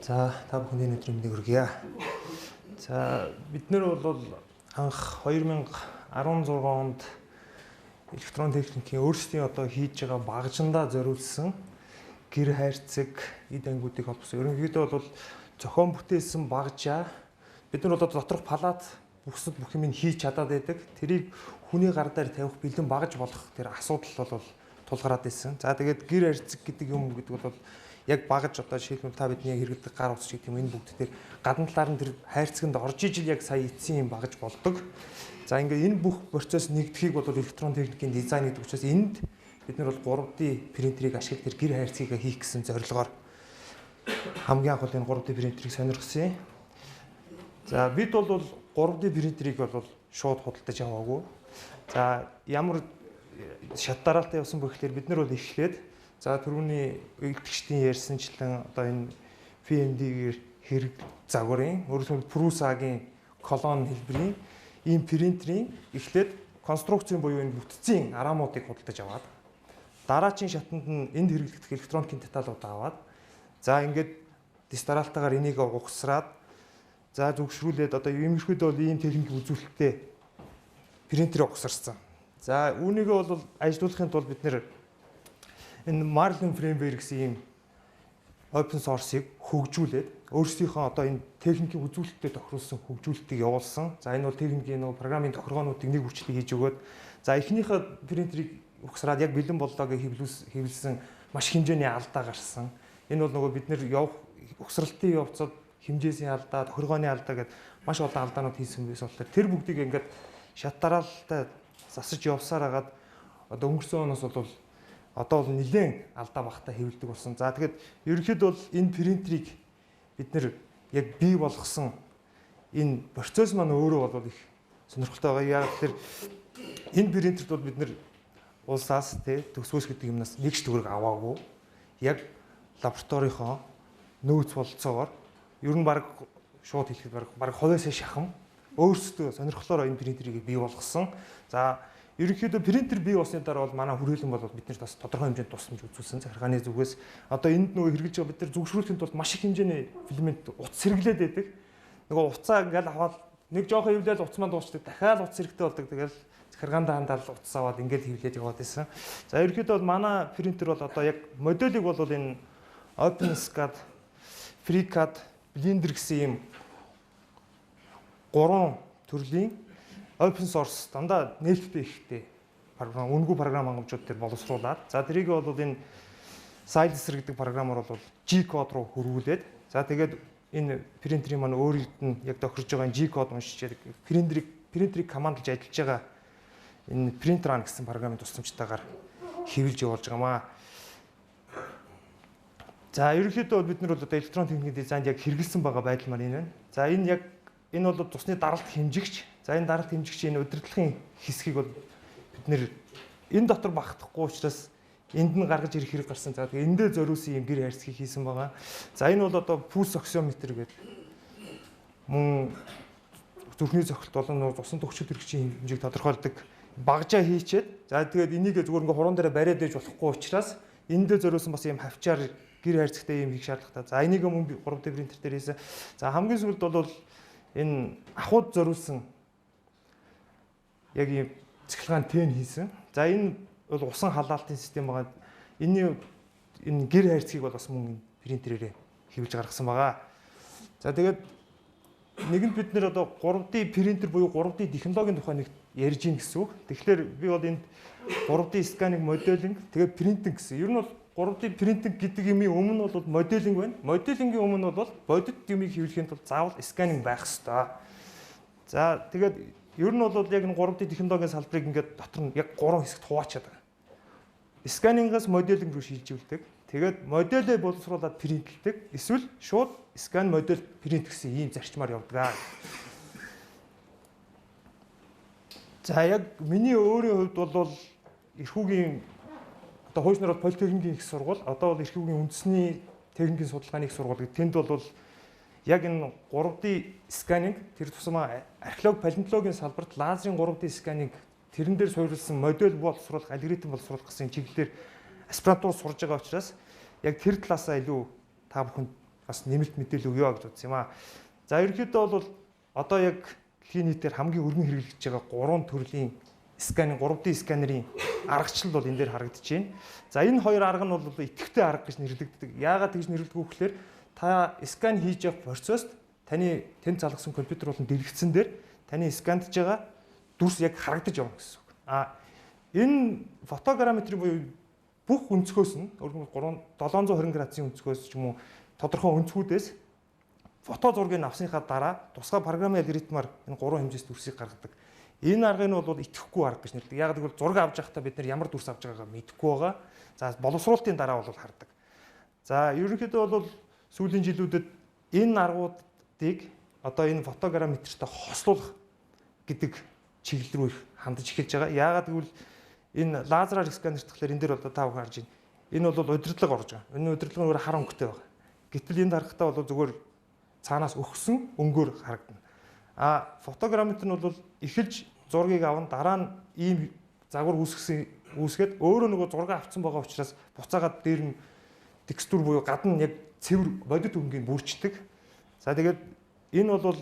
За та бүхэний өдрийн мэндийг хүргье. За бид нэр бол анх 2016 онд электрон техникийн өөрсдийн одоо хийж байгаа багажиндаа зориулсан гэр хайрцаг эд ангиудыг холбосон. Ерөнхийдөө бол зохион бүтээсэн багажаа бид нар бол доторх палат бүсэд бүх юм хийж чадаад байдаг. Тэрийг хүний гар дээр тавих бэлэн багаж болох тэр асуудал бол тулгараад байсан. За тэгээд гэр хайрцаг гэдэг юм гэдэг бол яг багаж одоо жишээлбэл та бидний хэрэглэдэг гар утас гэдэг юм энэ бүгд тэр гадна талаар нь тэр хайрцагт орж ижил яг сая эцсийн юм багаж болдог. За ингээд энэ бүх процесс нэгдэхийг бол электрон техникийн дизайн гэдэг учраас энд бид нар бол 3D принтерийг ашиглаж тэр гэр хайрцгийг хийх гэсэн зорилгоор хамгийн анх энэ 3D принтерийг сонирхсан юм. За бид бол 3D принтерийг бол шууд худалдаж аваагүй. За ямар шат дараалтаа явсан бэ гэхээр бид нар бол эхлээд за түрүүний үйлдэгчдийн ярьсанчлан одоо энэ PMD-гээр хэрэг загварын өөрөлдөл Prusa-гийн колон хэлбэрийн ийм принтерийн эхлээд конструкцийн буюу энэ бүтцийн араамуудыг худалдаж аваад дараачийн шатанд нь энд хэрэглэгдэх электроникийн деталууд аваад за ингээд дистаралтаагаар энийг угсраад за зүгшрүүлээд одоо иймэрхүүд бол ийм техник үзүүлэлттэй принтерийг угсарсан. За үүнийгээ бол ажилуулахын тулд бид нэр энэ Marlin Framework гэсэн ийм open source-ыг хөгжүүлээд өөрсдийнхөө одоо энэ техникийн үзүүлэлтэд тохируулсан хөгжүүлэлтийг явуулсан. За энэ бол техникийн нөгөө програмын тохиргоонуудыг нэг хүчлэг хийж өгөөд за эхнийхээ принтерийг угсраад яг бэлэн боллоо гэж хэвлүүлсэн маш хэмжээний алдаа гарсан. Энэ бол нөгөө бид нэр явах угсралтын явцад хэмжээсийн алдаа, тохиргооны алдаа гэдэг маш олон алдаанууд хийсэн байсан болохоор тэр бүгдийг ингээд шат дараалтаа засаж явсаар хагаад одоо өнгөрсөн оноос бол одоо бол нэлээд алдаа багтаа хэвлдэг болсон. За тэгэхэд ерөнхийдөө бол энэ принтерийг бид нэр яг бий болгосон энэ процесс маань өөрөө бол их сонирхолтой байгаа. Яг тэр энэ принтерт бол бид нэр улсаас төгсгөөс гэдэг юмнаас нэгч төгрөг аваагүй. Яг лабораторийнхоо нөөц болцоогоор ер нь баг шууд хэлэхэд баг хувьяасаа шахам өөрсдөө сонирхлоор энэ принтерийг бий болгосон. За ерөнхийдөө принтер бий болсны дараа бол манай хүрээлэн бол биднэрт бас тодорхой хэмжээнд тусламж үзүүлсэн захиргааны зүгээс одоо энд нөгөө хэрэгжилж байгаа бид нар зүгшрүүлэхийн тулд маш их хэмжээний филмент утас сэргэлээд байдаг. Нөгөө уцаа ингээл аваад нэг жоохон хөвлөөл утас манд дуусдаг. Дахиад утас хэрэгтэй болдог. Тэгэл захиргаандаа хандаал утас аваад ингээд хөвлөд яваад байсан. За ерөнхийдөө бол манай принтер бол одоо яг моделийг бол энэ OpenSCAD, FreeCAD, Blender гэсэн ийм 3 төрлийн open source дандаа нээлттэй ихтэй програм, үнэгүй програм хангамжууд төр боловсруулад за тэрийг бол энэ Silencer гэдэг програмаар бол G-код руу хөрвүүлээд за тэгээд энэ принтерийн маань өөрөд нь яг тохирж байгаа G-код уншиж принтерийг командлж ажиллаж байгаа энэ Printrun гэсэн програмын тусламжтайгаар хэвлэж явуулж байгаамаа. За ерөнхийдөө бид нар бол одоо электрон техникийн дизайнд яг хэрэгэлсэн байгаа байдал маань энэ байна. За энэ бол тусны даралт хэмжигч. За энэ даралт хэмжигчийн удирдлагын хэсгийг бол бид нэр энэ дотор багтахгүй учраас энд нь гаргаж ирэх хэрэг гарсан. За тэгээ эндээ зориулсан юм гэр хайрцгийг хийсэн байгаа. За энэ бол одоо пульс оксиометр гэдэг мөн зүрхний цогцолт болон цусан төгсчл хэрэгчийн хэмжээг тодорхойлдог багажаа хийчээд за тэгээд энийг зүгээр ингээ хуруунд дээр бариад ээж болохгүй учраас эндээ зориулсан бас юм хавчаар гэр хайрцагтай юм хийх шаардлагатай. За энийг мөн 3D принтер дээр хийсэн. За хамгийн сүүлд бол энэ ахуйд зориулсан яг ийм цэглэгаан тэн хийсэн. За энэ бол усан халаалтын систем байгаа. Энэ гэр хайрцгийг бол бас мөн принтерээрээ хэвлэж гаргасан байгаа. За тэгээд нэгэнд бид нэр одоо 3D принтер буюу 3D технологийн тухай нэг ярьж ийн гэсэн үг. Тэгэхээр би бол энд 3D сканинг, моделинг, тэгээд принтинг гэсэн. Ер нь бол 3D принтинг гэдэг юмын өмнө бол моделинг байна. Моделингийн өмнө бол бодит юмыг хэвлэхийн тулд заавал сканинг байх ёстой. За тэгээд ер нь бол яг энэ 3D технологийн салбарыг ингээд дотор нь яг 3 хэсэгт хуваачаад байгаа. Сканингаас моделинг руу шилжүүлдэг. Тэгээд моделээ боловсруулад принтлдэг. Эсвэл шууд скан модель принт гэсэн ийм зарчмаар явдаг. За яг миний өөрийн хувьд бол эрхүүгийн одоо хойсноор политехникийн их сургууль, одоо бол эрхүүгийн үндэсний техникийн судалгааны их сургууль гэдэг. Тэнд бол яг энэ 3D сканинг тэр тусмаа археолог палеонтологийн салбарт лазерын 3D сканинг тэрэн дээр суурилсан модель боловсруулах, алгоритм боловсруулах гэсэн чиглэлээр аспирантур сурж байгаа учраас яг тэр талаасаа илүү та бүхэнд бас нэмэлт мэдээлэл өгье гэж бодсон юм аа. За ерөнхийдөө бол одоо яг дэлхийн нийтээр хамгийн өргөн хэрэглэж байгаа 3 төрлийн сканерын 3D сканерын аргачлал бол энэ дээр харагдаж байна. За энэ хоёр арга нь бол идэвхтэй арга гэж нэрлэгддэг. Яагаад гэж нэрлэдэг вэ гэхээр та скан хийж явах процесс таны тэнд залгасан компьютер болон дэлгэцэн дээр таны скандж байгаа дүрс яг харагдаж явна гэсэн үг. Энэ фотограмметри буюу бүх өнцгөөс нь өөрөөр 720 градусын өнцгөөс ч юм уу тодорхой өнцгүүдээс фото зургийг авсныхаа дараа тусгай програмын алгоритмаар энэ 3 хэмжээс дүрсийг гаргадаг. Энэ аргыг нь бол идэвхгүй арга гэж нэрлэдэг. Яг гэвэл зураг авч явахдаа бид нар ямар дүрс авч байгаагаа мэдэхгүй байгаа. За боловсруулалтын дараа бол хардаг. За ерөнхийдөө бол сүүлийн жилүүдэд энэ аргуудыг одоо энэ фотограмметртэй хослуулах гэдэг чиглэл рүү их хандаж эхэлж байгаа. Яагаад гэвэл энэ лазераар сканерт гэхлээр энэ дээр одоо та бүхэн харж байна. Энэ бол удирдлага орж байгаа. Энэ удирдлага нь хар өнгөтэй байгаа. Гэтэл энд харахтаа бол зүгээр цаанаас өгсөн өнгөөр харагдана. Фотограмметр нь бол эхэлж зургийг аван дараа нь ийм загвар үүсгээд өөрөө нөгөө зураг авцсан байгаа учраас буцаагаад дээр нь текстур буюу гадна яг цэвэр бодит өнгөийг бүрчдэг. За тэгээд энэ бол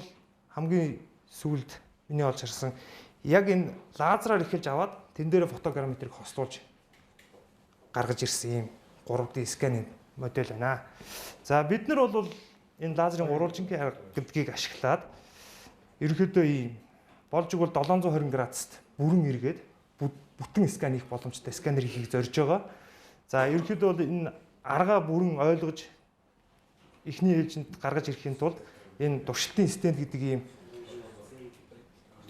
хамгийн сүүлд миний олж харсан яг энэ лазераар эхэлж аваад тэн дээр фотограмметрийг хослуулж гаргаж ирсэн юм 3D сканинг модель байна. За бид нар бол энэ лазерын уруулжингийн арга гэдгийг ашиглаад ерөнхийдөө ийм болж игэл 720 градуст бүрэн эргээд бүтэн скан хийх боломжтой сканер хийхийг зорж байгаа. За ерөнхийдөө бол энэ аргаа бүрэн ойлгож эхний ээлжинд гаргаж ирэхийн тулд энэ туршилтын стенд гэдэг ийм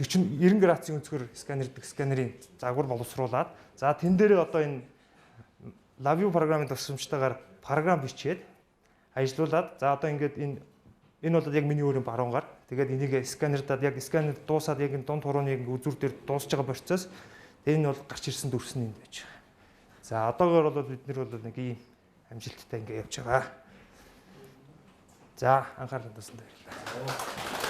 90 градусын өнцгөр сканердэг сканерын загвар боловсруулад за тэн дээрээ одоо энэ LabVIEW програмын тусламжтайгаар програм бичээд ажиллуулад за одоо ингээд энэ бол яг миний өөрийн баруунгаар тэгээд энийг сканердаад яг сканер дуусаад яг энэ дунд хурууны үзүүр дээр дуусж байгаа процесс энэ бол гарч ирсэн дүрс нь энд байж байгаа. За одоогоор бол бид нэр бол нэг ийм амжилттай ингээд явж байгаа. За анхаарал татсанд баярлалаа.